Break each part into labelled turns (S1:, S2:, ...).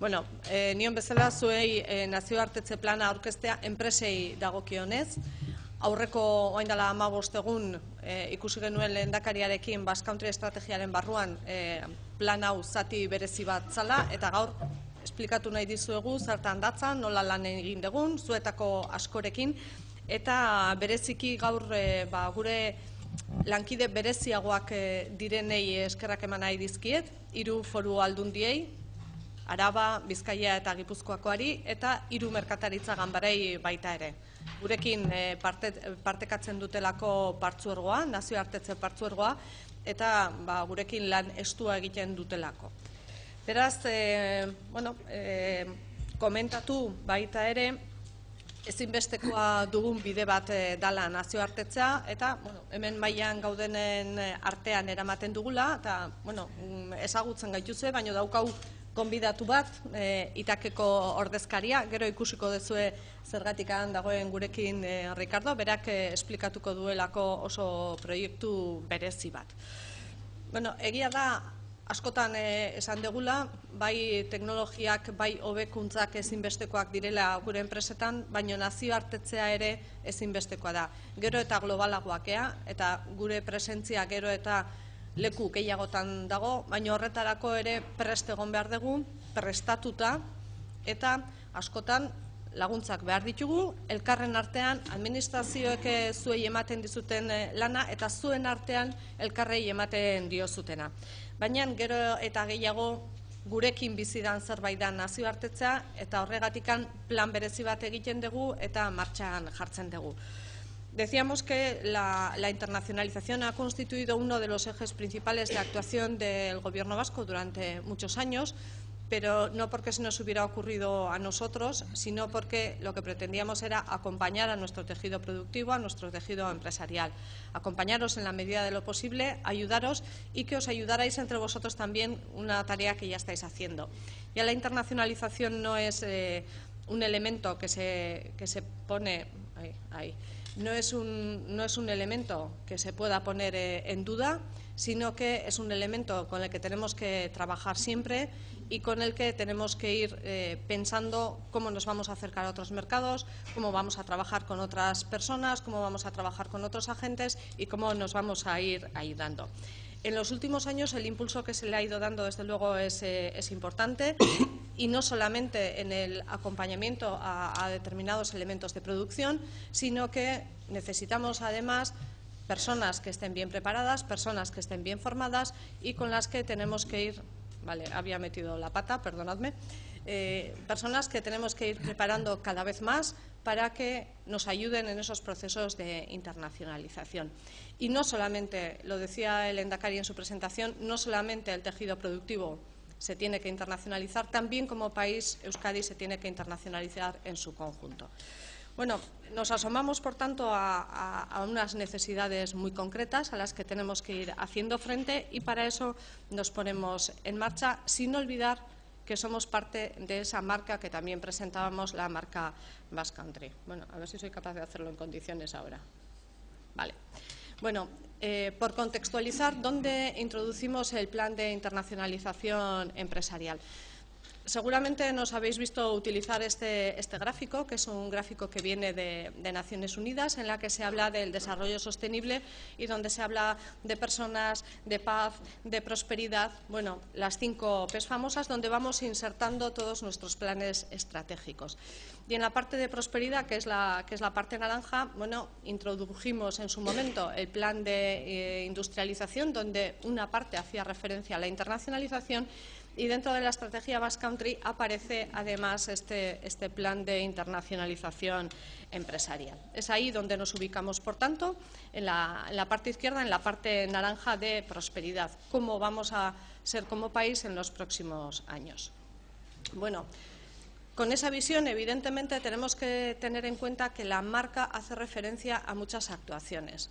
S1: Bueno, nion bezala zuei nazioartetze plana aurkeztea enpresei dagokionez. Aurreko orain dela 15 egun ikusi genuen lehendakariarekin Basque Country estrategiaren barruan plan hau zati berezi bat zala, eta gaur esplikatu nahi dizuegu zertan datzan, nola lan egin dugun, zuetako askorekin, eta bereziki gaur gure lankide bereziagoak direnei eskerrak eman nahi dizkiet, 3 foru aldundiei, Araba, Bizkaia eta Gipuzkoakoari, eta 3 merkataritza ganbarei baita ere. Gurekin partekatzen dutelako partzuergoa, nazioartetze partzuergoa, eta gurekin lan estua egiten dutelako. Beraz, komentatu baita ere, ezinbestekoa dugun bide bat dala nazioartetzea, eta hemen mailan gaudenen artean eramaten dugula, eta ezagutzen gaituzue, baina daukau konbidatu bat, Itakeko ordezkaria, gero ikusiko duzue zergatikan dagoen gurekin Ricardo, berak esplikatuko duelako oso proiektu berezi bat. Egia da, askotan esan degula, bai teknologiak, bai hobekuntzak ezinbestekoak direla gure enpresetan, baina nazioartetzea ere ezinbestekoa da. Gero eta globalagoak eta gure presentzia gero eta leku gehiagotan dago, baina horretarako ere prest egon behar dugu, prestatuta, eta askotan laguntzak behar ditugu, elkarren artean administrazioek zuei ematen dizuten lana, eta zuen artean elkarrei ematen diozutena. Baina gero eta gehiago gurekin bizidan zerbait da nazioartetzea, eta horregatikan plan berezi bat egiten dugu eta martxan jartzen dugu. Decíamos que la internacionalización ha constituido uno de los ejes principales de actuación del Gobierno vasco durante muchos años, pero no porque se nos hubiera ocurrido a nosotros, sino porque lo que pretendíamos era acompañar a nuestro tejido productivo, a nuestro tejido empresarial, acompañaros en la medida de lo posible, ayudaros y que os ayudarais entre vosotros también una tarea que ya estáis haciendo. Ya la internacionalización no es un elemento que se pone ahí. No es un elemento que se pueda poner en duda, sino que es un elemento con el que tenemos que trabajar siempre y con el que tenemos que ir pensando cómo nos vamos a acercar a otros mercados, cómo vamos a trabajar con otras personas, cómo vamos a trabajar con otros agentes y cómo nos vamos a ir ayudando. En los últimos años el impulso que se le ha ido dando, desde luego, es importante, y no solamente en el acompañamiento a determinados elementos de producción, sino que necesitamos además personas que estén bien preparadas, personas que estén bien formadas y con las que tenemos que ir, había metido la pata, perdonadme, personas que tenemos que ir preparando cada vez más para que nos ayuden en esos procesos de internacionalización. Y no solamente, lo decía el Lehendakari en su presentación, no solamente el tejido productivo se tiene que internacionalizar, también como país Euskadi se tiene que internacionalizar en su conjunto. Nos asomamos, por tanto, a unas necesidades muy concretas a las que tenemos que ir haciendo frente, y para eso nos ponemos en marcha, sin olvidar que somos parte de esa marca que también presentábamos, la marca Basque Country. A ver si soy capaz de hacerlo en condiciones ahora. Vale. Por contextualizar, ¿dónde introducimos el plan de internacionalización empresarial? Seguramente nos habéis visto utilizar este gráfico, que es un gráfico que viene de Naciones Unidas, en la que se habla del desarrollo sostenible y donde se habla de personas, de paz, de prosperidad, las 5 P's famosas, donde vamos insertando todos nuestros planes estratégicos. Y en la parte de prosperidad, que es la parte naranja, introdujimos en su momento el plan de industrialización, donde una parte hacía referencia a la internacionalización, y dentro de la estrategia Basque Country aparece además este plan de internacionalización empresarial. Es ahí donde nos ubicamos, por tanto, en la parte izquierda, en la parte naranja de prosperidad. ¿Cómo vamos a ser como país en los próximos años? Con esa visión, evidentemente, tenemos que tener en cuenta que la marca hace referencia a muchas actuaciones,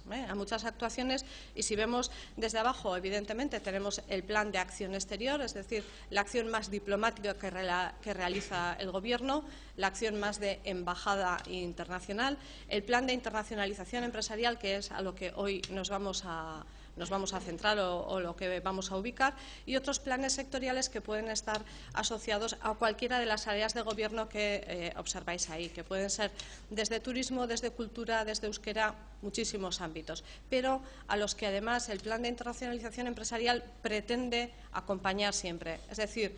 S1: y si vemos desde abajo, evidentemente, tenemos el plan de acción exterior, es decir, la acción más diplomática que realiza el Gobierno, la acción más de embajada internacional, el plan de internacionalización empresarial, que es a lo que hoy nos vamos a nos vamos a centrar o lo que vamos a ubicar, y otros planes sectoriales que pueden estar asociados a cualquiera de las áreas de gobierno que observáis ahí, que pueden ser desde turismo, desde cultura, desde euskera, muchísimos ámbitos, pero a los que además el plan de internacionalización empresarial pretende acompañar siempre. Es decir,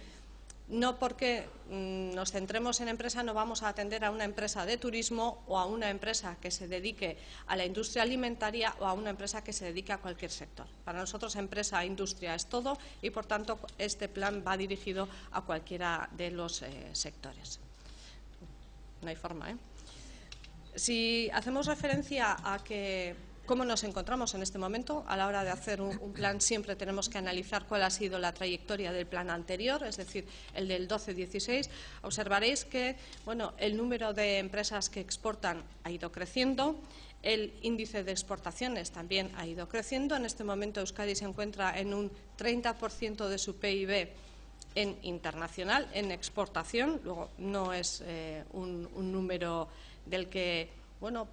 S1: no porque nos centremos en empresa no vamos a atender a una empresa de turismo o a una empresa que se dedique a la industria alimentaria o a una empresa que se dedique a cualquier sector. Para nosotros empresa e industria es todo y, por tanto, este plan va dirigido a cualquiera de los sectores. No hay forma, ¿eh? Si hacemos referencia a cómo nos encontramos en este momento, a la hora de hacer un plan siempre tenemos que analizar cuál ha sido la trayectoria del plan anterior, es decir, el del 12-16. Observaréis que el número de empresas que exportan ha ido creciendo, el índice de exportaciones también ha ido creciendo. En este momento Euskadi se encuentra en un 30% de su PIB en internacional, en exportación. Luego no es un número del que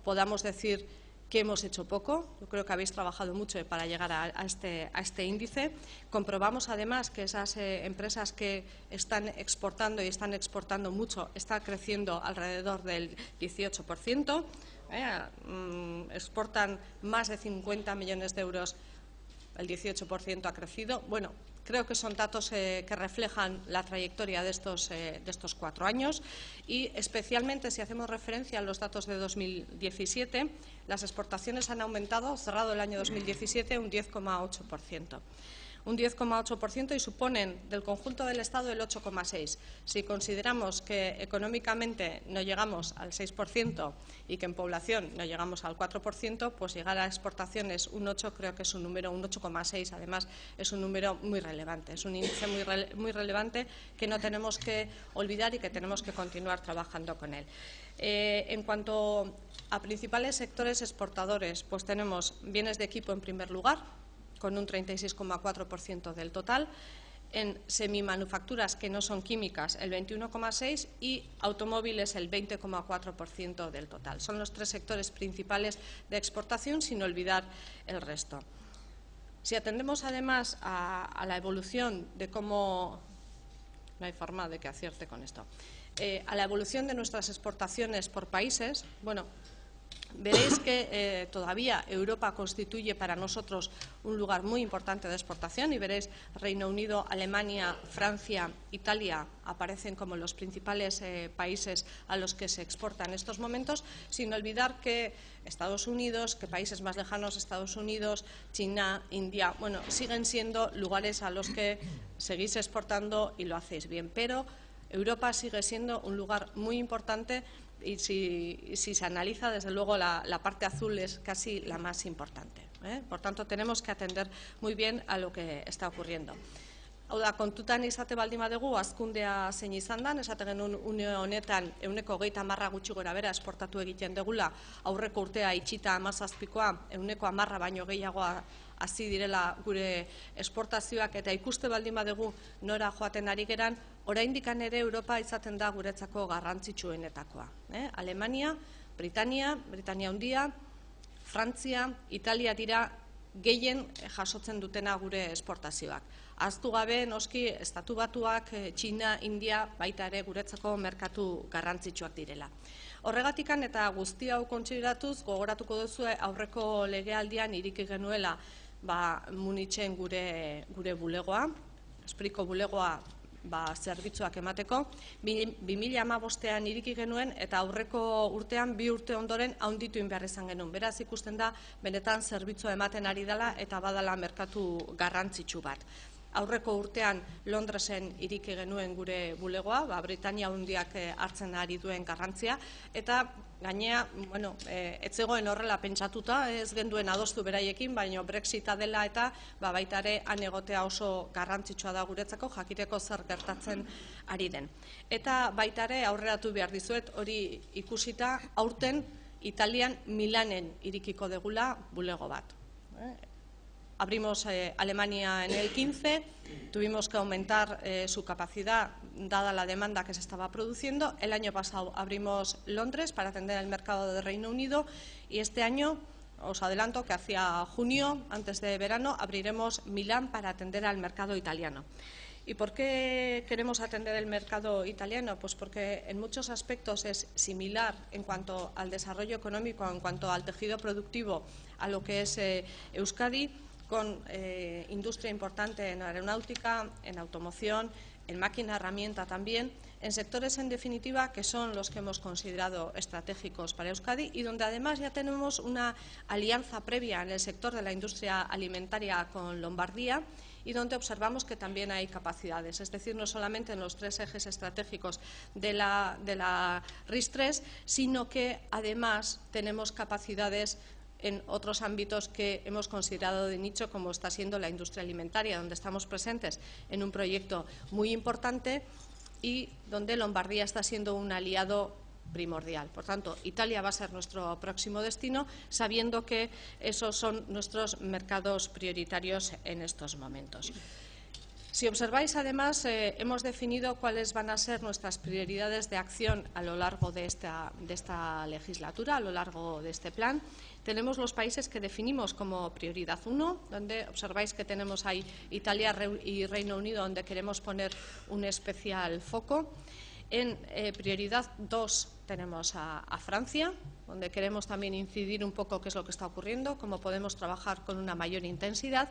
S1: podamos decir que hemos hecho poco. Yo creo que habéis trabajado mucho para llegar a este índice. Comprobamos además que esas empresas que están exportando y están exportando mucho están creciendo alrededor del 18%. Exportan más de 50 millones de euros, el 18% ha crecido. Creo que son datos que reflejan la trayectoria de estos 4 años y, especialmente, si hacemos referencia a los datos de 2017, las exportaciones han aumentado, cerrado el año 2017, un 10,8%. Un 10,8% y suponen del conjunto del Estado el 8,6%. Si consideramos que económicamente no llegamos al 6% y que en población no llegamos al 4%, pues llegar a exportaciones un 8 creo que es un número, un 8,6 además es un número muy relevante, es un índice muy relevante que no tenemos que olvidar y que tenemos que continuar trabajando con él. En cuanto a principales sectores exportadores, pues tenemos bienes de equipo en primer lugar, con un 36,4% del total, en semimanufacturas que no son químicas el 21,6% y automóviles el 20,4% del total. Son los 3 sectores principales de exportación, sin olvidar el resto. Si atendemos además a la evolución de cómo… No hay forma de que acierte con esto. A la evolución de nuestras exportaciones por países, veréis que todavía Europa constituye para nosotros un lugar muy importante de exportación y veréis Reino Unido, Alemania, Francia, Italia aparecen como los principales países a los que se exporta en estos momentos, sin olvidar que Estados Unidos, que países más lejanos, Estados Unidos, China, India, siguen siendo lugares a los que seguís exportando y lo hacéis bien, pero Europa sigue siendo un lugar muy importante. Y si se analiza, desde luego, la parte azul es casi la más importante, ¿eh? Por tanto, tenemos que atender muy bien a lo que está ocurriendo. Hau da, kontutan izate baldin badugu, hazkundea zein izan da, esaten genuen une honetan 30% gutxi gora bera esportatu egiten degula, aurreko urtea itxita 17koa, 10% baino gehiagoa hasi direla gure esportazioak, eta ikuste baldin badugu nora joaten ari geran, oraindik ere Europa izaten da guretzako garrantzitsuenetakoa. Alemania, Britania Handia, Frantzia, Italia dira gehien jasotzen dutena gure esportazioak. Ahaztu gabe, noski, Estatu Batuak, Txina, India, baita ere guretzako merkatu garrantzitsuak direla. Horregatikan eta guzti hau kontsideratuz, gogoratuko duzu aurreko legealdian ireki genuela Munitzen gure bulegoa, Espriko bulegoa zerbitzuak emateko. 2015ean ireki genuen eta aurreko urtean 2 urte ondoren handitu egin behar izan genuen. Beraz, ikusten da benetan zerbitzua ematen ari dela eta badala merkatu garrantzitsu bat. Aurreko urtean Londresen ireki genuen gure bulegoa, Britania Handiak hartzen ari duen garrantzia, eta gainea, ez zegoen horrela pentsatuta, ez genduen adostu beraiekin, baina Brexita dela eta baita ere han egotea oso garrantzitsua da guretzako, jakiteko zer gertatzen ari den. Eta baita ere aurreratu behar dizuet, hori ikusita, aurten Italian Milanen irekiko degula bulego bat. Abrimos Alemania en el 15, tuvimos que aumentar su capacidad dada la demanda que se estaba produciendo. El año pasado abrimos Londres para atender el mercado de Reino Unido y este año os adelanto que hacia junio, antes de verano, abriremos Milán para atender al mercado italiano. ¿Y por qué queremos atender el mercado italiano? Pues porque en muchos aspectos es similar en cuanto al desarrollo económico, en cuanto al tejido productivo, a lo que es Euskadi, con industria importante en aeronáutica, en automoción, en máquina herramienta también, en sectores en definitiva que son los que hemos considerado estratégicos para Euskadi y donde además ya tenemos una alianza previa en el sector de la industria alimentaria con Lombardía y donde observamos que también hay capacidades, es decir, no solamente en los 3 ejes estratégicos de la RIS3, sino que además tenemos capacidades en otros ámbitos que hemos considerado de nicho, como está siendo la industria alimentaria, donde estamos presentes en un proyecto muy importante y donde Lombardía está siendo un aliado primordial. Por tanto, Italia va a ser nuestro próximo destino, sabiendo que esos son nuestros mercados prioritarios en estos momentos. Si observáis, además, hemos definido cuáles van a ser nuestras prioridades de acción a lo largo de esta legislatura, a lo largo de este plan. Tenemos los países que definimos como prioridad 1, donde observáis que tenemos ahí Italia y Reino Unido, donde queremos poner un especial foco. En prioridad 2 tenemos a Francia, donde queremos también incidir un poco qué es lo que está ocurriendo, cómo podemos trabajar con una mayor intensidad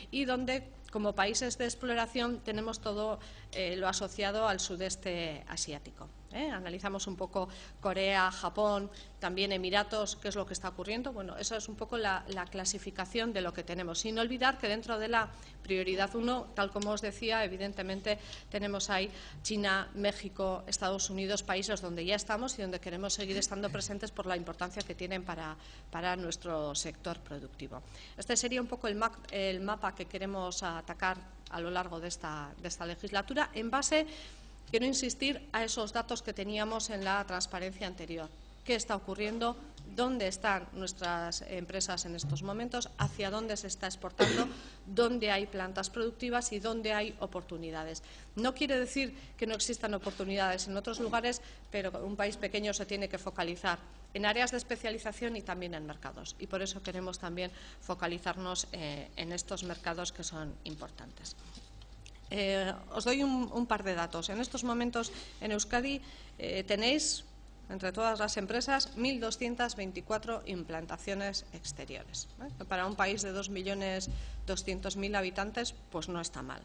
S1: y donde, como países de exploración, tenemos todo lo asociado al sudeste asiático. Analizamos un poco Corea, Japón, también Emiratos, qué es lo que está ocurriendo. Bueno, eso es un poco la clasificación de lo que tenemos. Sin olvidar que dentro de la prioridad 1, tal como os decía, evidentemente tenemos ahí China, México, Estados Unidos, países donde ya estamos y donde queremos seguir estando presentes por la importancia que tienen para nuestro sector productivo. Este sería un poco el mapa que queremos atacar a lo largo de esta legislatura en base, quiero insistir, a esos datos que teníamos en la transparencia anterior. ¿Qué está ocurriendo? ¿Dónde están nuestras empresas en estos momentos? ¿Hacia dónde se está exportando? ¿Dónde hay plantas productivas y dónde hay oportunidades? No quiere decir que no existan oportunidades en otros lugares, pero un país pequeño se tiene que focalizar en áreas de especialización y también en mercados. Y por eso queremos también focalizarnos en estos mercados que son importantes. Os doy un par de datos. En estos momentos en Euskadi tenéis, entre todas las empresas, 1.224 implantaciones exteriores. Para un país de 2.200.000 habitantes, pues no está mal.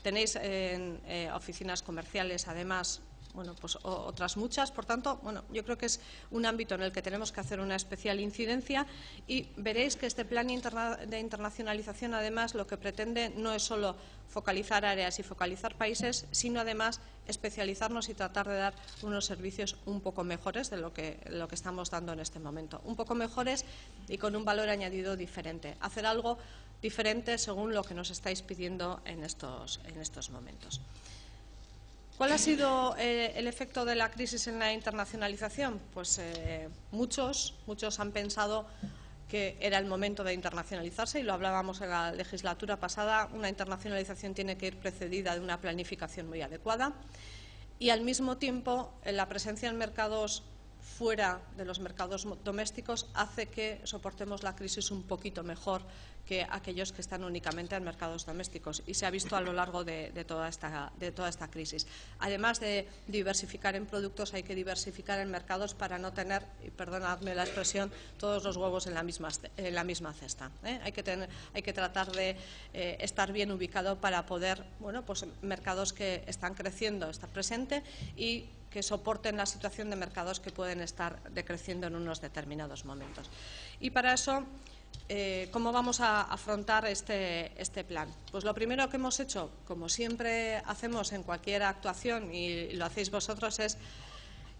S1: Tenéis oficinas comerciales, además, bueno, pues otras muchas. Por tanto, bueno, yo creo que es un ámbito en el que tenemos que hacer una especial incidencia y veréis que este plan de internacionalización, además, lo que pretende no es solo focalizar áreas y focalizar países, sino además especializarnos y tratar de dar unos servicios un poco mejores de lo que estamos dando en este momento. Un poco mejores y con un valor añadido diferente. Hacer algo diferente según lo que nos estáis pidiendo en estos momentos. ¿Cuál ha sido el efecto de la crisis en la internacionalización? Pues muchos han pensado que era el momento de internacionalizarse y lo hablábamos en la legislatura pasada. Una internacionalización tiene que ir precedida de una planificación muy adecuada y al mismo tiempo la presencia en mercados fuera de los mercados domésticos hace que soportemos la crisis un poquito mejor que aquellos que están únicamente en mercados domésticos y se ha visto a lo largo de toda esta crisis. Además de diversificar en productos, hay que diversificar en mercados para no tener, y perdonadme la expresión, todos los huevos en la misma cesta. Hay que tratar de estar bien ubicado para poder, bueno, pues mercados que están creciendo, estar presente y que soporten la situación de mercados que pueden estar decreciendo en unos determinados momentos. Y para eso, ¿cómo vamos a afrontar este plan? Pues lo primero que hemos hecho, como siempre hacemos en cualquier actuación y lo hacéis vosotros, es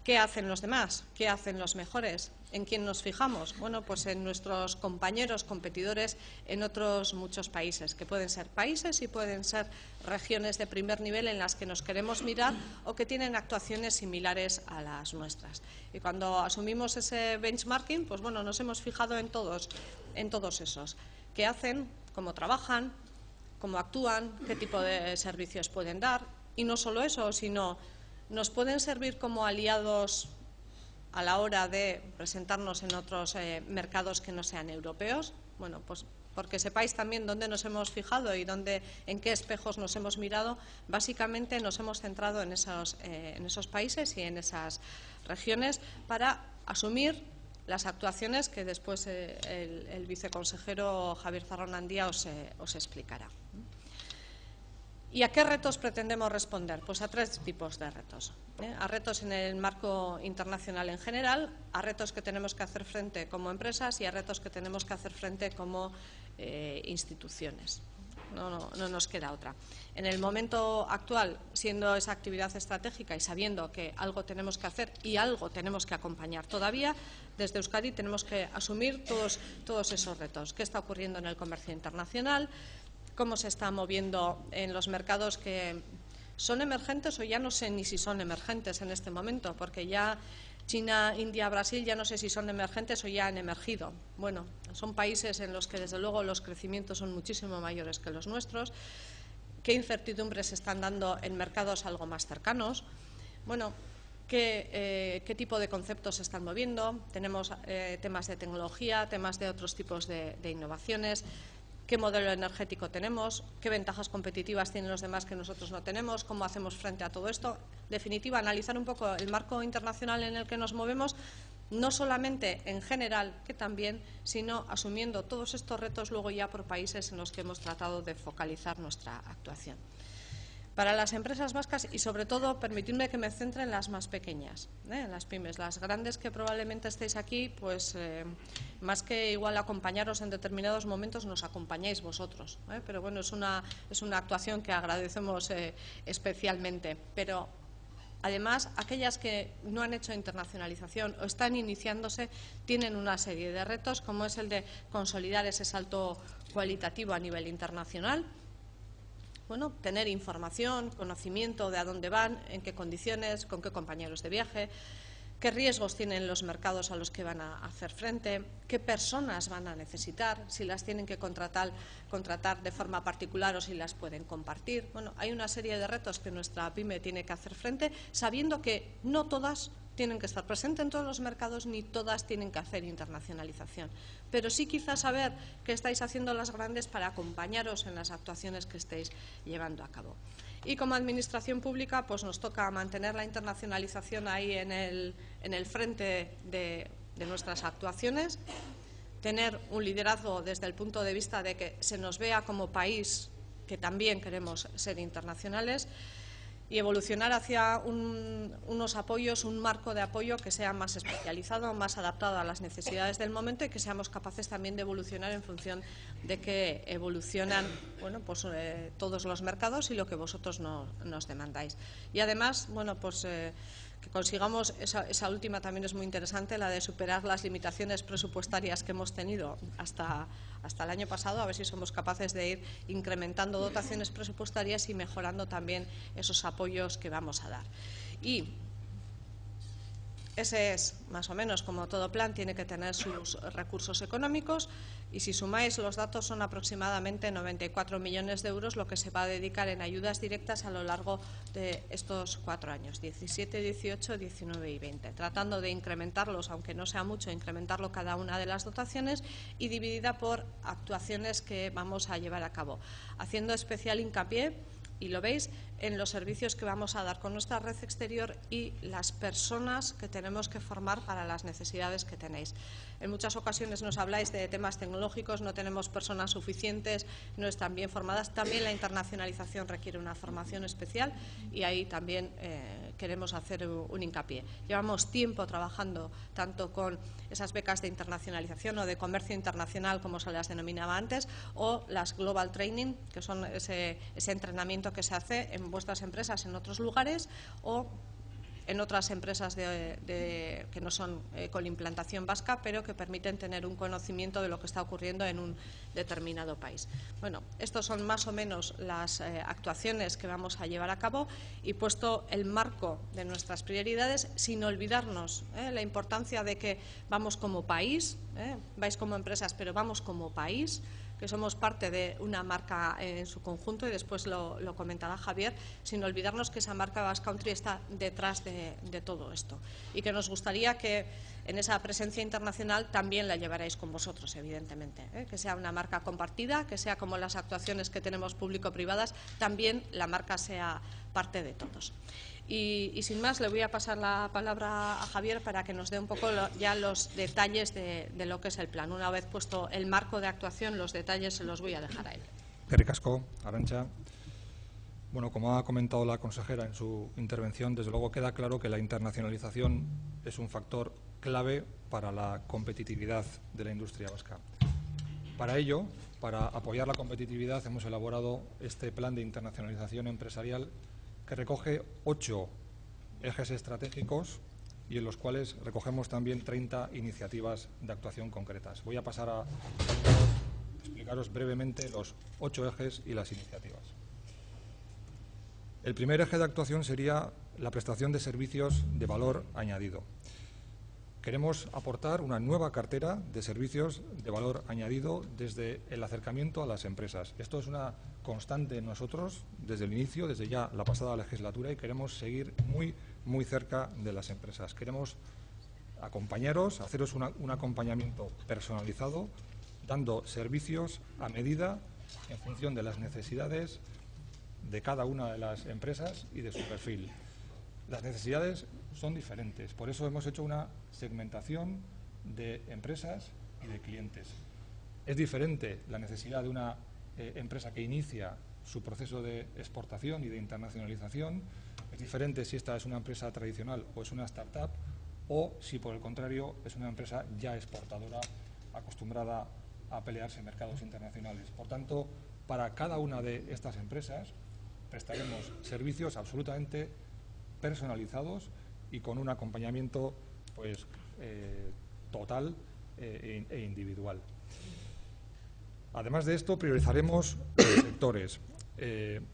S1: ¿qué hacen los demás? ¿Qué hacen los mejores? ¿En quién nos fijamos? Bueno, pues en nuestros compañeros, competidores en otros muchos países, que pueden ser países y pueden ser regiones de primer nivel en las que nos queremos mirar o que tienen actuaciones similares a las nuestras. Y cuando asumimos ese benchmarking, pues bueno, nos hemos fijado en todos esos. ¿Qué hacen? ¿Cómo trabajan? ¿Cómo actúan? ¿Qué tipo de servicios pueden dar? Y no solo eso, sino nos pueden servir como aliados a la hora de presentarnos en otros mercados que no sean europeos. Bueno, pues porque sepáis también dónde nos hemos fijado y en qué espejos nos hemos mirado. Básicamente nos hemos centrado en esos países y en esas regiones para asumir las actuaciones que después el viceconsejero Javier Zarraonandia os explicará. ¿Y a qué retos pretendemos responder? Pues a tres tipos de retos. A retos en el marco internacional en general, a retos que tenemos que hacer frente como empresas y a retos que tenemos que hacer frente como instituciones. No nos queda otra. En el momento actual, siendo esa actividad estratégica y sabiendo que algo tenemos que hacer y algo tenemos que acompañar todavía, desde Euskadi tenemos que asumir todos esos retos. ¿Qué está ocurriendo en el comercio internacional? ¿Cómo se está moviendo en los mercados que son emergentes o ya no sé ni si son emergentes en este momento? Porque ya China, India, Brasil ya no sé si son emergentes o ya han emergido. Bueno, son países en los que desde luego los crecimientos son muchísimo mayores que los nuestros. ¿Qué incertidumbres se están dando en mercados algo más cercanos? Bueno, ¿qué tipo de conceptos se están moviendo? Tenemos temas de tecnología, temas de otros tipos de innovaciones. ¿Qué modelo energético tenemos? ¿Qué ventajas competitivas tienen los demás que nosotros no tenemos? ¿Cómo hacemos frente a todo esto? En definitiva, analizar un poco el marco internacional en el que nos movemos, no solamente en general, que también, sino asumiendo todos estos retos luego ya por países en los que hemos tratado de focalizar nuestra actuación. Para las empresas vascas y, sobre todo, permitidme que me centre en las más pequeñas, en las pymes. Las grandes que probablemente estéis aquí, pues más que igual acompañaros en determinados momentos, nos acompañáis vosotros. Pero bueno, es una actuación que agradecemos especialmente. Pero además, aquellas que no han hecho internacionalización o están iniciándose tienen una serie de retos, como es el de consolidar ese salto cualitativo a nivel internacional. Bueno, tener información, conocimiento de a dónde van, en qué condiciones, con qué compañeros de viaje, qué riesgos tienen los mercados a los que van a hacer frente, qué personas van a necesitar, si las tienen que contratar de forma particular o si las pueden compartir. Bueno, hay una serie de retos que nuestra pyme tiene que hacer frente, sabiendo que no todas tienen que estar presentes en todos los mercados ni todas tienen que hacer internacionalización. Pero sí quizás saber qué estáis haciendo las grandes para acompañaros en las actuaciones que estéis llevando a cabo. Y como administración pública, pues nos toca mantener la internacionalización ahí en el frente de nuestras actuaciones, tener un liderazgo desde el punto de vista de que se nos vea como país que también queremos ser internacionales, y evolucionar hacia unos apoyos, un marco de apoyo que sea más especializado, más adaptado a las necesidades del momento y que seamos capaces también de evolucionar en función de que evolucionan todos los mercados y lo que vosotros nos demandáis. Y además, bueno, pues que consigamos, esa última también es muy interesante, la de superar las limitaciones presupuestarias que hemos tenido hasta el año pasado, a ver si somos capaces de ir incrementando dotaciones presupuestarias y mejorando también esos apoyos que vamos a dar. Y ese es, más o menos, como todo plan, tiene que tener sus recursos económicos y si sumáis los datos son aproximadamente 94 millones de euros lo que se va a dedicar en ayudas directas a lo largo de estos 4 años, 17, 18, 19 y 20, tratando de incrementarlos, aunque no sea mucho, incrementarlo cada una de las dotaciones y dividida por actuaciones que vamos a llevar a cabo, haciendo especial hincapié, y lo veis, en los servicios que vamos a dar con nuestra red exterior y las personas que tenemos que formar para las necesidades que tenéis. En muchas ocasiones nos habláis de temas tecnológicos, no tenemos personas suficientes, no están bien formadas. También la internacionalización requiere una formación especial y ahí también queremos hacer un hincapié. Llevamos tiempo trabajando tanto con esas becas de internacionalización o de comercio internacional, como se las denominaba antes, o las Global Training, que son ese entrenamiento que se hace en vuestras empresas en otros lugares o en otras empresas que no son con implantación vasca, pero que permiten tener un conocimiento de lo que está ocurriendo en un determinado país. Bueno, estos son más o menos las actuaciones que vamos a llevar a cabo y puesto el marco de nuestras prioridades, sin olvidarnos la importancia de que vamos como país, vais como empresas, pero vamos como país. que somos parte de una marca en su conjunto, y después lo comentará Javier, sin olvidarnos que esa marca Basque Country está detrás de todo esto y que nos gustaría que en esa presencia internacional también la llevaréis con vosotros, evidentemente, que sea una marca compartida, que sea como las actuaciones que tenemos público-privadas, también la marca sea parte de todos. Y sin más, le voy a pasar la palabra a Javier para que nos dé un poco ya los detalles de lo que es el plan. Una vez puesto el marco de actuación, los detalles se los voy a dejar a él.
S2: Eskerrik asko, Arantxa. Bueno, como ha comentado la consejera en su intervención, desde luego queda claro que la internacionalización es un factor clave para la competitividad de la industria vasca. Para ello, para apoyar la competitividad, hemos elaborado este plan de internacionalización empresarial que recoge 8 ejes estratégicos y en los cuales recogemos también 30 iniciativas de actuación concretas. Voy a pasar a explicaros brevemente los 8 ejes y las iniciativas. El primer eje de actuación sería la prestación de servicios de valor añadido. Queremos aportar una nueva cartera de servicios de valor añadido desde el acercamiento a las empresas. Esto es una constante en nosotros desde el inicio, desde ya la pasada legislatura, y queremos seguir muy cerca de las empresas. Queremos acompañaros, haceros un acompañamiento personalizado, dando servicios a medida en función de las necesidades de cada una de las empresas y de su perfil. Las necesidades son diferentes, por eso hemos hecho una segmentación de empresas y de clientes. Es diferente la necesidad de una empresa que inicia su proceso de exportación y de internacionalización, es diferente si esta es una empresa tradicional o es una startup, o si por el contrario es una empresa ya exportadora acostumbrada a pelearse en mercados internacionales. Por tanto, para cada una de estas empresas prestaremos servicios absolutamente personalizados y con un acompañamiento pues, total e individual. Además de esto, priorizaremos sectores.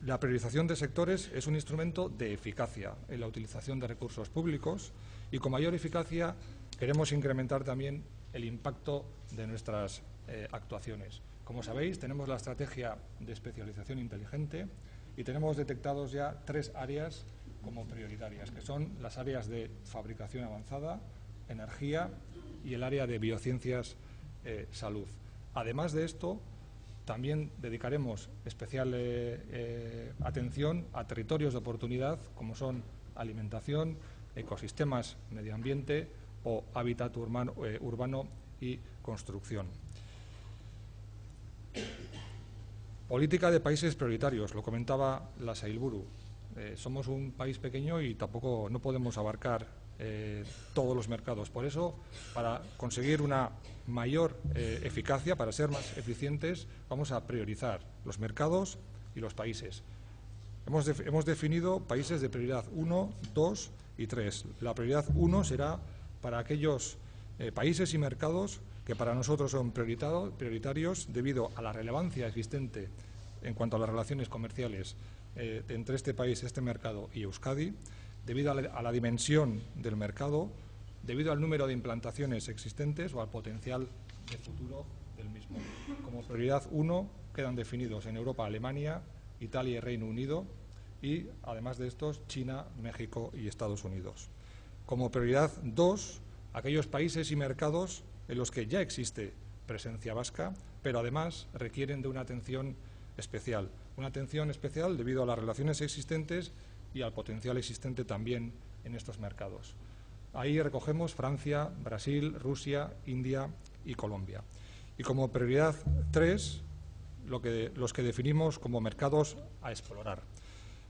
S2: La priorización de sectores es un instrumento de eficacia en la utilización de recursos públicos y con mayor eficacia queremos incrementar también el impacto de nuestras actuaciones. Como sabéis, tenemos la estrategia de especialización inteligente y tenemos detectados ya 3 áreas como prioritarias, que son las áreas de fabricación avanzada, energía y el área de biociencias, salud. Además de esto, también dedicaremos especial atención a territorios de oportunidad, como son alimentación, ecosistemas, medio ambiente o hábitat urbano y construcción. Política de países prioritarios, lo comentaba la Sailburu. Somos un país pequeño y tampoco no podemos abarcar todos los mercados. Por eso, para conseguir una mayor eficacia, para ser más eficientes, vamos a priorizar los mercados y los países. Hemos definido países de prioridad 1, 2 y 3. La prioridad 1 será para aquellos países y mercados que para nosotros son prioritarios debido a la relevancia existente en cuanto a las relaciones comerciales entre este país, este mercado y Euskadi, debido a la dimensión del mercado, debido al número de implantaciones existentes o al potencial de futuro del mismo. Como prioridad 1 quedan definidos en Europa Alemania, Italia y Reino Unido y, además de estos, China, México y Estados Unidos. Como prioridad 2, aquellos países y mercados en los que ya existe presencia vasca, pero además requieren de una atención especial. Una atención especial debido a las relaciones existentes y al potencial existente también en estos mercados. Ahí recogemos Francia, Brasil, Rusia, India y Colombia. Y como prioridad 3, los que definimos como mercados a explorar.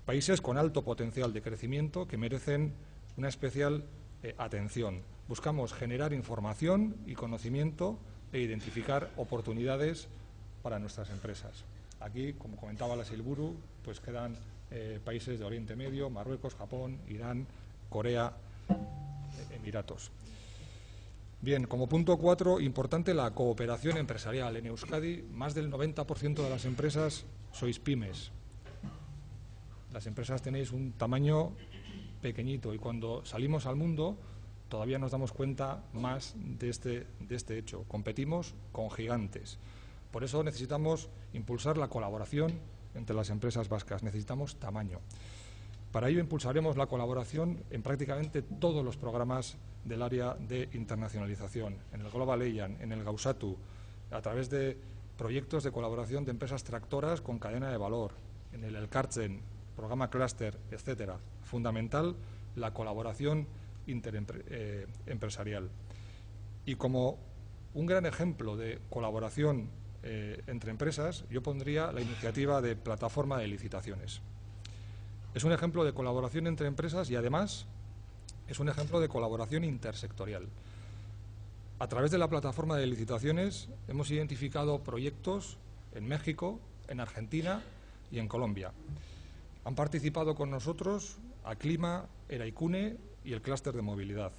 S2: Países con alto potencial de crecimiento que merecen una especial atención. Buscamos generar información y conocimiento e identificar oportunidades para nuestras empresas. Aquí, como comentaba la Sailburu, pues quedan países de Oriente Medio, Marruecos, Japón, Irán, Corea, Emiratos. Bien, como punto 4, importante la cooperación empresarial. En Euskadi, más del 90% de las empresas sois pymes. Las empresas tenéis un tamaño pequeñito y cuando salimos al mundo todavía nos damos cuenta más de este hecho. Competimos con gigantes. Por eso necesitamos impulsar la colaboración entre las empresas vascas, necesitamos tamaño. Para ello impulsaremos la colaboración en prácticamente todos los programas del área de internacionalización, en el Global EIAN, en el Gauzatu, a través de proyectos de colaboración de empresas tractoras con cadena de valor, en el Elkartzen, programa Cluster, etcétera. Fundamental la colaboración interempresarial. Y como un gran ejemplo de colaboración entre empresas, yo pondría la iniciativa de plataforma de licitaciones. Es un ejemplo de colaboración entre empresas y, además, es un ejemplo de colaboración intersectorial. A través de la plataforma de licitaciones hemos identificado proyectos en México, en Argentina y en Colombia. Han participado con nosotros Aclima, Eraikune y el clúster de movilidad.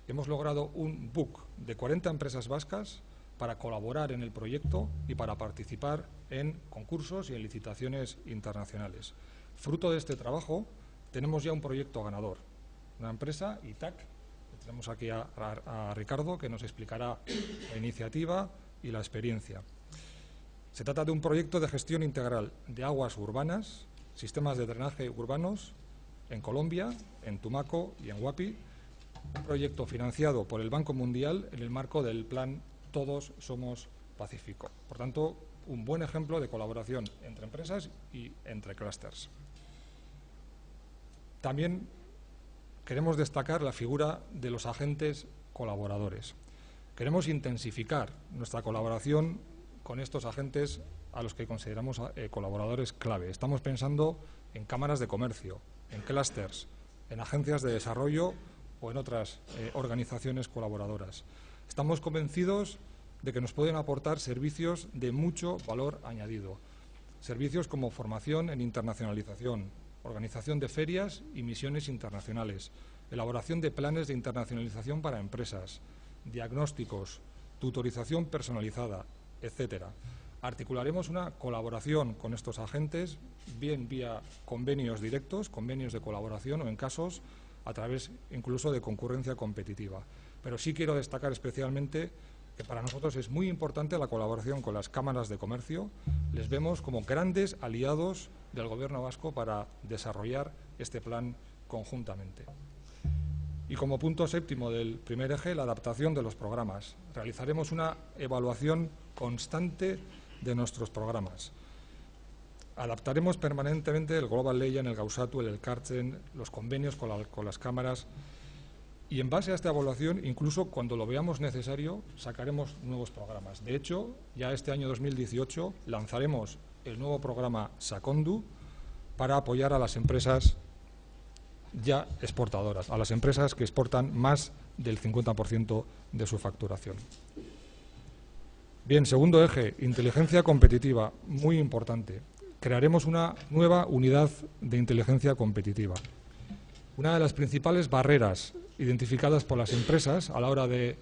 S2: Hemos logrado un book de 40 empresas vascas para colaborar en el proyecto y para participar en concursos y en licitaciones internacionales. Fruto de este trabajo, tenemos ya un proyecto ganador, una empresa, ITAC. Tenemos aquí a Ricardo, que nos explicará la iniciativa y la experiencia. Se trata de un proyecto de gestión integral de aguas urbanas, sistemas de drenaje urbanos, en Colombia, en Tumaco y en Huapi, un proyecto financiado por el Banco Mundial en el marco del plan Todos Somos Pacífico. Por tanto, un buen ejemplo de colaboración entre empresas y entre clústeres. También queremos destacar la figura de los agentes colaboradores. Queremos intensificar nuestra colaboración con estos agentes a los que consideramos colaboradores clave. Estamos pensando en cámaras de comercio, en clústeres, en agencias de desarrollo o en otras organizaciones colaboradoras. Estamos convencidos de que nos pueden aportar servicios de mucho valor añadido. Servicios como formación en internacionalización, organización de ferias y misiones internacionales, elaboración de planes de internacionalización para empresas, diagnósticos, tutorización personalizada, etcétera. Articularemos una colaboración con estos agentes, bien vía convenios directos, convenios de colaboración o en casos a través incluso de concurrencia competitiva. Pero sí quiero destacar especialmente que para nosotros es muy importante la colaboración con las cámaras de comercio. Les vemos como grandes aliados del Gobierno vasco para desarrollar este plan conjuntamente. Y como punto séptimo del primer eje, la adaptación de los programas. Realizaremos una evaluación constante de nuestros programas. Adaptaremos permanentemente el Global EIAN, el Gauzatu, el Elkartzen, los convenios con las cámaras. Y en base a esta evaluación, incluso cuando lo veamos necesario, sacaremos nuevos programas. De hecho, ya este año 2018 lanzaremos el nuevo programa Sakondu para apoyar a las empresas ya exportadoras, a las empresas que exportan más del 50% de su facturación. Bien, segundo eje, inteligencia competitiva, muy importante. Crearemos una nueva unidad de inteligencia competitiva. Una de las principales barreras identificadas por las empresas a la hora de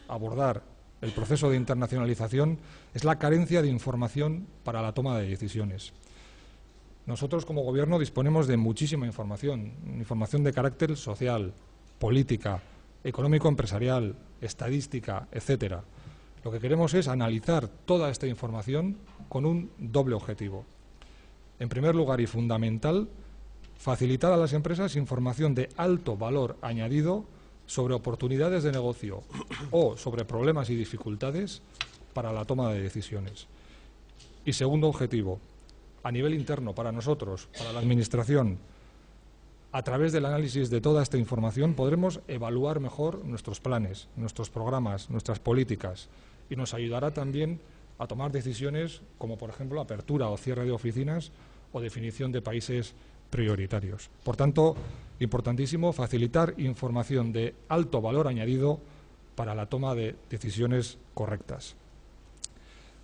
S2: abordar el proceso de internacionalización es la carencia de información para la toma de decisiones. Nosotros, como Gobierno, disponemos de muchísima información de carácter social, política, económico-empresarial, estadística, etcétera. Lo que queremos es analizar toda esta información con un doble objetivo. En primer lugar y fundamental, facilitar a las empresas información de alto valor añadido sobre oportunidades de negocio o sobre problemas y dificultades para la toma de decisiones. Y segundo objetivo, a nivel interno, para nosotros, para la Administración, a través del análisis de toda esta información podremos evaluar mejor nuestros planes, nuestros programas, nuestras políticas y nos ayudará también a tomar decisiones como, por ejemplo, apertura o cierre de oficinas o definición de países prioritarios. Por tanto, importantísimo facilitar información de alto valor añadido para la toma de decisiones correctas.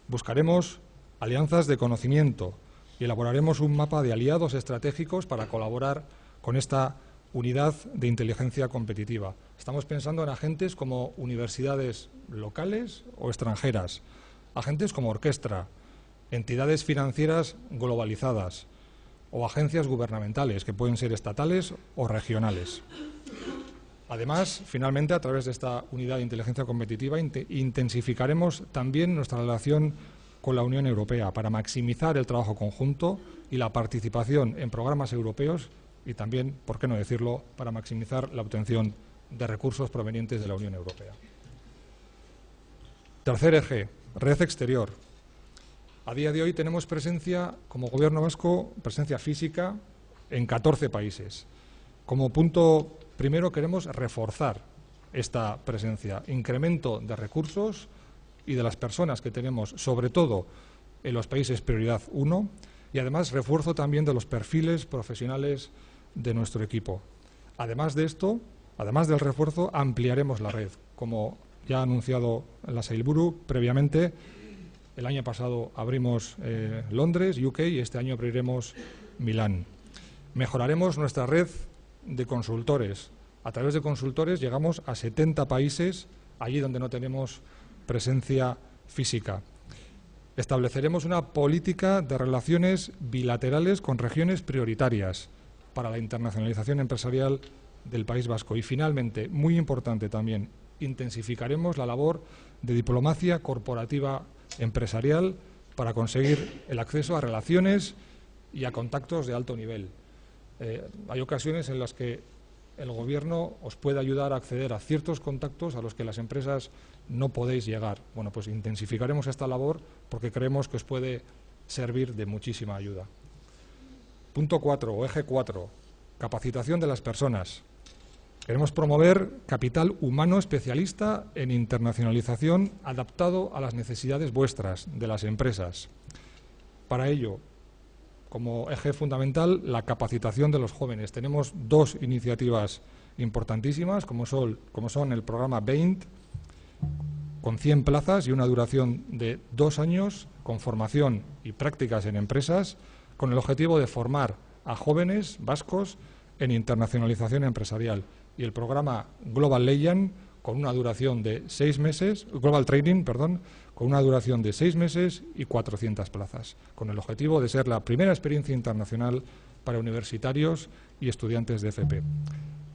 S2: Buscaremos alianzas de conocimiento y elaboraremos un mapa de aliados estratégicos para colaborar con esta unidad de inteligencia competitiva. Estamos pensando en agentes como universidades locales o extranjeras, agentes como Orquestra, entidades financieras globalizadas o agencias gubernamentales que pueden ser estatales o regionales. Además, finalmente, a través de esta unidad de inteligencia competitiva intensificaremos también nuestra relación con con la Unión Europea para maximizar el trabajo conjunto y la participación en programas europeos y también, por qué no decirlo, para maximizar la obtención de recursos provenientes de la Unión Europea. Tercer eje, red exterior. A día de hoy tenemos presencia, como Gobierno vasco, presencia física en 14 países. Como punto primero queremos reforzar esta presencia, incremento de recursos y de las personas que tenemos, sobre todo en los países prioridad 1, y además refuerzo también de los perfiles profesionales de nuestro equipo. Además de esto, además del refuerzo, ampliaremos la red. Como ya ha anunciado la Sailburu previamente, el año pasado abrimos Londres, UK, y este año abriremos Milán. Mejoraremos nuestra red de consultores. A través de consultores llegamos a 70 países, allí donde no tenemos presencia física. Estableceremos una política de relaciones bilaterales con regiones prioritarias para la internacionalización empresarial del País Vasco. Y finalmente, muy importante también, intensificaremos la labor de diplomacia corporativa empresarial para conseguir el acceso a relaciones y a contactos de alto nivel. Hay ocasiones en las que el Gobierno os puede ayudar a acceder a ciertos contactos a los que las empresas no podéis llegar. Bueno, pues intensificaremos esta labor porque creemos que os puede servir de muchísima ayuda. Punto 4, o eje 4, capacitación de las personas. Queremos promover capital humano especialista en internacionalización adaptado a las necesidades vuestras, de las empresas. Para ello, como eje fundamental, la capacitación de los jóvenes. Tenemos dos iniciativas importantísimas, como son el programa BEINT, con 100 plazas y una duración de 2 años, con formación y prácticas en empresas, con el objetivo de formar a jóvenes vascos en internacionalización empresarial. Y el programa Global Leyan, con una duración de 6 meses, Global Training, perdón, con una duración de 6 meses y 400 plazas, con el objetivo de ser la primera experiencia internacional para universitarios y estudiantes de FP.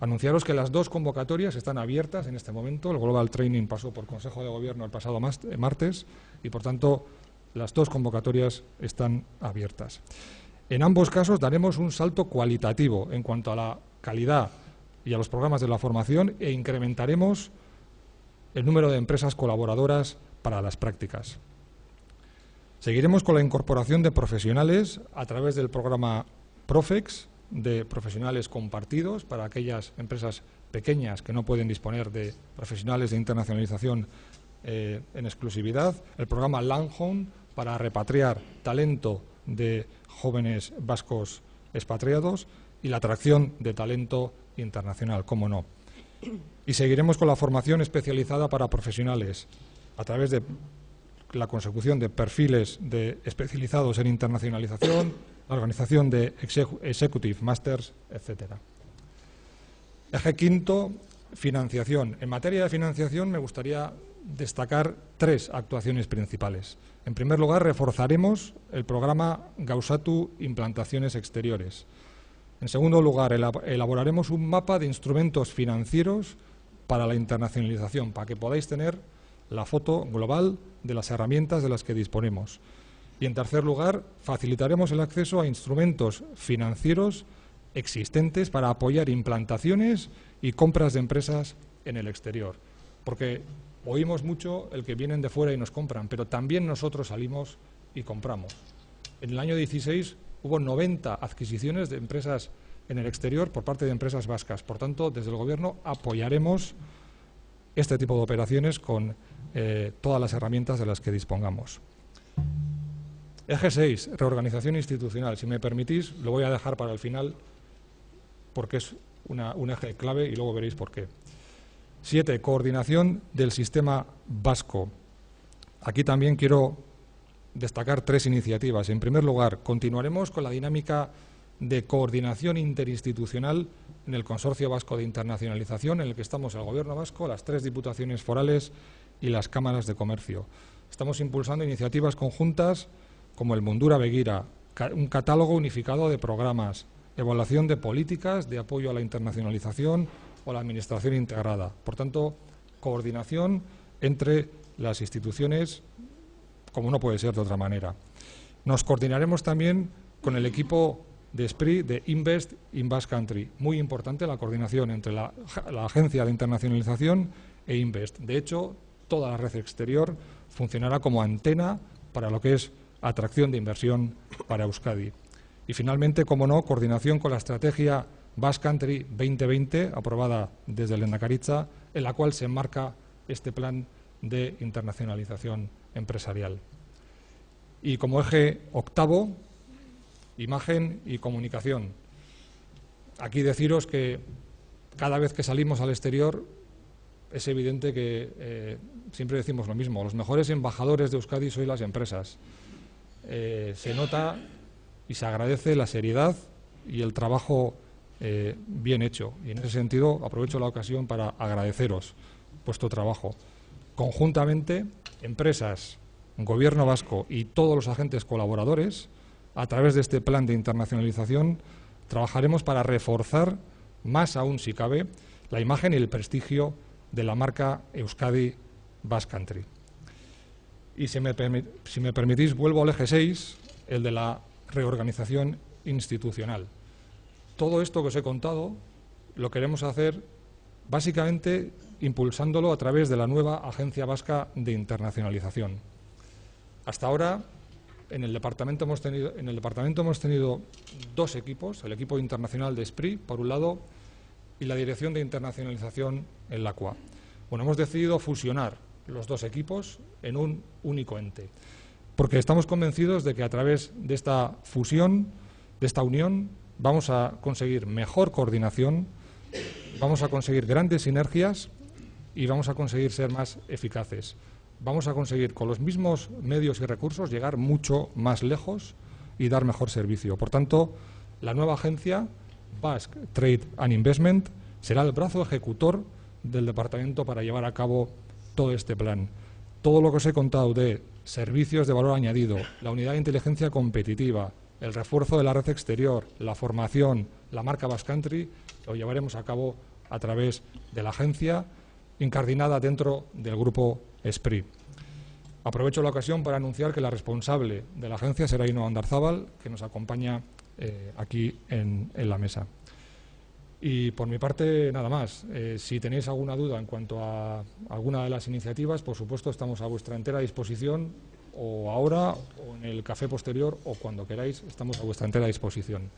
S2: Anunciaros que las dos convocatorias están abiertas en este momento. El Global Training pasó por Consejo de Gobierno el pasado martes y, por tanto, las dos convocatorias están abiertas. En ambos casos daremos un salto cualitativo en cuanto a la calidad y a los programas de la formación e incrementaremos el número de empresas colaboradoras para las prácticas. Seguiremos con la incorporación de profesionales a través del programa Profex, de profesionales compartidos para aquellas empresas pequeñas que no pueden disponer de profesionales de internacionalización en exclusividad, el programa Landhome para repatriar talento de jóvenes vascos expatriados y la atracción de talento internacional, cómo no. Y seguiremos con la formación especializada para profesionales a través de la consecución de perfiles especializados en internacionalización, la organización de Executive Masters, etcétera. Eje quinto, financiación. En materia de financiación me gustaría destacar 3 actuaciones principales. En primer lugar, reforzaremos el programa Gauzatu Implantaciones Exteriores. En segundo lugar, elaboraremos un mapa de instrumentos financieros para la internacionalización, para que podáis tener la foto global de las herramientas de las que disponemos. Y en tercer lugar, facilitaremos el acceso a instrumentos financieros existentes para apoyar implantaciones y compras de empresas en el exterior. Porque oímos mucho el que vienen de fuera y nos compran, pero también nosotros salimos y compramos. En el año 16 hubo 90 adquisiciones de empresas en el exterior por parte de empresas vascas. Por tanto, desde el Gobierno apoyaremos este tipo de operaciones con todas las herramientas de las que dispongamos. Eje 6, reorganización institucional. Si me permitís, lo voy a dejar para el final porque es un eje clave y luego veréis por qué. 7, coordinación del sistema vasco. Aquí también quiero destacar 3 iniciativas. En primer lugar, continuaremos con la dinámica de coordinación interinstitucional en el Consorcio Vasco de Internacionalización, en el que estamos el Gobierno vasco, las 3 diputaciones forales y las cámaras de comercio. Estamos impulsando iniciativas conjuntas como el Mundura Begira, un catálogo unificado de programas, evaluación de políticas de apoyo a la internacionalización o la administración integrada. Por tanto, coordinación entre las instituciones como no puede ser de otra manera. Nos coordinaremos también con el equipo de SPRI de Invest in Basque Country. Muy importante la coordinación entre la Agencia de Internacionalización e Invest. De hecho, toda la red exterior funcionará como antena para lo que es atracción de inversión para Euskadi. Y finalmente, como no, coordinación con la estrategia Basque Country 2020, aprobada desde el Lehendakaritza, en la cual se enmarca este plan de internacionalización empresarial. Y como eje octavo, imagen y comunicación. Aquí deciros que cada vez que salimos al exterior es evidente que siempre decimos lo mismo. Los mejores embajadores de Euskadi sois las empresas. Se nota y se agradece la seriedad y el trabajo bien hecho. Y en ese sentido aprovecho la ocasión para agradeceros vuestro trabajo. Conjuntamente, empresas, Gobierno vasco y todos los agentes colaboradores, a través de este plan de internacionalización, trabajaremos para reforzar, más aún si cabe, la imagen y el prestigio de la marca Euskadi Basque Country. Y si me permitís, vuelvo al eje 6, el de la reorganización institucional. Todo esto que os he contado lo queremos hacer básicamente impulsándolo a través de la nueva Agencia Vasca de Internacionalización. Hasta ahora, en el departamento hemos tenido dos equipos, el equipo internacional de SPRI, por un lado, y la Dirección de Internacionalización en la CUA. Bueno, hemos decidido fusionar los dos equipos en un único ente, porque estamos convencidos de que a través de esta fusión, de esta unión, vamos a conseguir mejor coordinación, vamos a conseguir grandes sinergias y vamos a conseguir ser más eficaces. Vamos a conseguir, con los mismos medios y recursos, llegar mucho más lejos y dar mejor servicio. Por tanto, la nueva agencia, Basque Trade and Investment, será el brazo ejecutor del departamento para llevar a cabo todo este plan. Todo lo que os he contado de servicios de valor añadido, la unidad de inteligencia competitiva, el refuerzo de la red exterior, la formación, la marca Basque Country, lo llevaremos a cabo a través de la agencia incardinada dentro del grupo SPRI. Aprovecho la ocasión para anunciar que la responsable de la agencia será Ainhoa Ondarzábal, que nos acompaña aquí en la mesa. Y por mi parte, nada más. Si tenéis alguna duda en cuanto a alguna de las iniciativas, por supuesto, estamos a vuestra entera disposición, o ahora, o en el café posterior, o cuando queráis, estamos a vuestra entera disposición.